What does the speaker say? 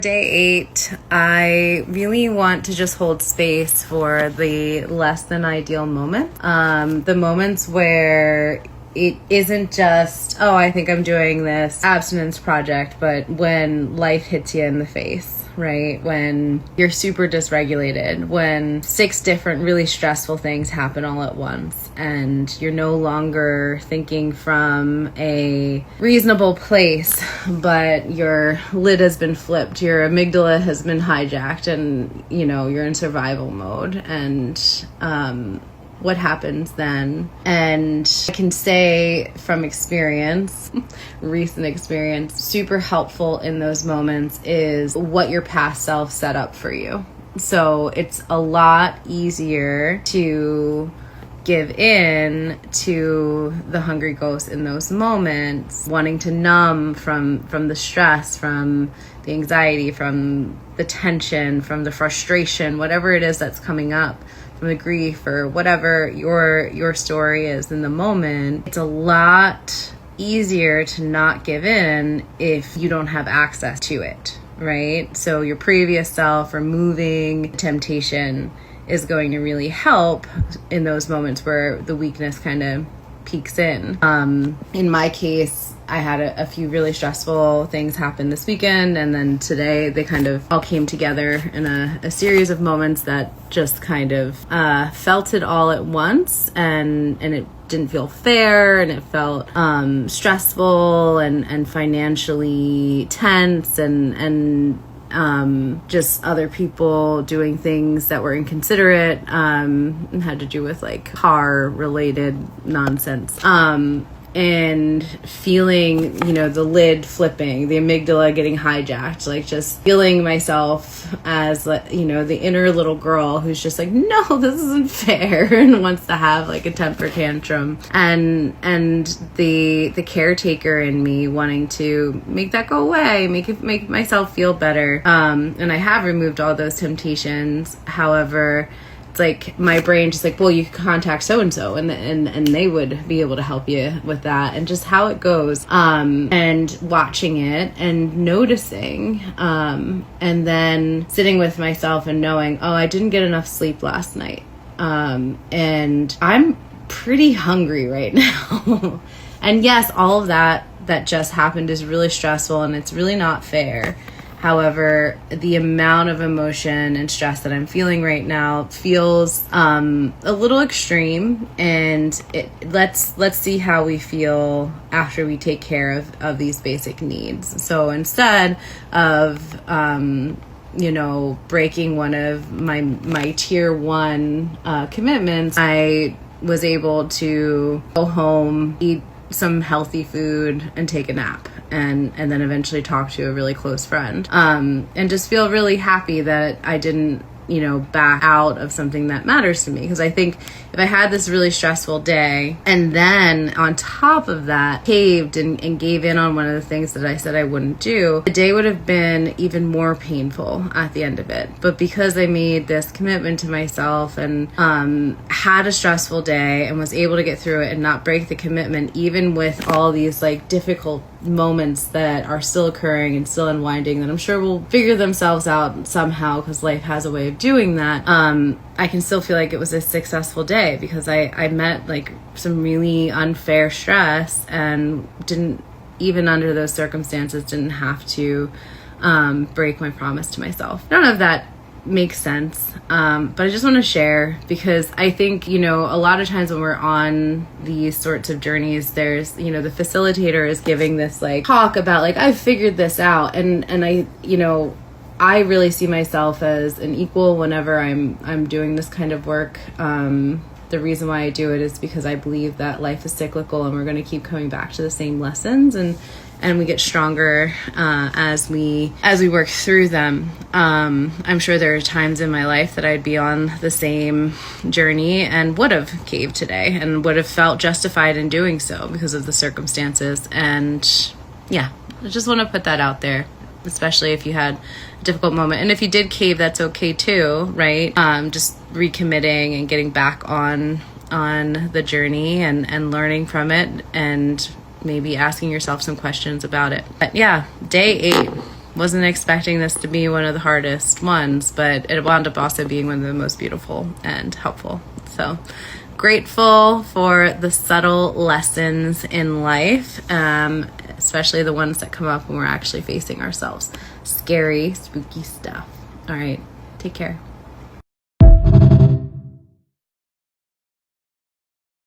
Day 8, I really want to just hold space for the less than ideal moment. The moments where it isn't just, oh, I think I'm doing this abstinence project, but when life hits you in the face. Right? When you're super dysregulated, when 6 different really stressful things happen all at once, and you're no longer thinking from a reasonable place, but your lid has been flipped, your amygdala has been hijacked, and you're in survival mode. And what happens then? And I can say from experience, recent experience, super helpful in those moments is what your past self set up for you. So it's a lot easier to give in to the hungry ghost in those moments, wanting to numb from the stress, from the anxiety, from the tension, from the frustration, whatever it is that's coming up, from the grief or whatever your story is in the moment. It's a lot easier to not give in if you don't have access to it, right? So your previous self removing temptation is going to really help in those moments where the weakness kind of peeks in. In my case, I had a few really stressful things happen this weekend, and then today they kind of all came together in a series of moments that just kind of felt it all at once, and it didn't feel fair, and it felt stressful and financially tense, and just other people doing things that were inconsiderate, and had to do with like car related nonsense. And feeling, the lid flipping, the amygdala getting hijacked, like just feeling myself as, the inner little girl who's just like, no, this isn't fair, and wants to have like a temper tantrum, and the caretaker in me wanting to make that go away, make myself feel better. And I have removed all those temptations. However, it's like my brain just like, well, you can contact so-and-so and they would be able to help you with that, and just how it goes, and watching it and noticing, and then sitting with myself and knowing, oh, I didn't get enough sleep last night, and I'm pretty hungry right now. And yes, all of that just happened is really stressful, and it's really not fair. However, the amount of emotion and stress that I'm feeling right now feels a little extreme, and let's see how we feel after we take care of these basic needs. So instead of breaking one of my tier 1 commitments, I was able to go home, eat some healthy food, and take a nap, and then eventually talk to a really close friend, and just feel really happy that I didn't back out of something that matters to me. Because I think if I had this really stressful day and then on top of that caved and gave in on one of the things that I said I wouldn't do, the day would have been even more painful at the end of it. But because I made this commitment to myself and had a stressful day and was able to get through it and not break the commitment, even with all these like difficult moments that are still occurring and still unwinding, that I'm sure will figure themselves out somehow, because life has a way of doing that, I can still feel like it was a successful day, because I met like some really unfair stress, and didn't, even under those circumstances, didn't have to break my promise to myself. I don't know if that makes sense, but I just want to share, because I think a lot of times when we're on these sorts of journeys, there's the facilitator is giving this like talk about like, I've figured this out, and I really see myself as an equal whenever I'm doing this kind of work. The reason why I do it is because I believe that life is cyclical, and we're going to keep coming back to the same lessons, and we get stronger as we work through them. I'm sure there are times in my life that I'd be on the same journey and would have caved today, and would have felt justified in doing so because of the circumstances. And yeah, I just want to put that out there, especially if you had a difficult moment. And if you did cave, that's okay too, right? Just recommitting and getting back on the journey and learning from it, and maybe asking yourself some questions about it. But yeah, day 8. wasn't expecting this to be one of the hardest ones, but it wound up also being one of the most beautiful and helpful. So grateful for the subtle lessons in life, especially the ones that come up when we're actually facing ourselves. Scary, spooky stuff. All right, take care.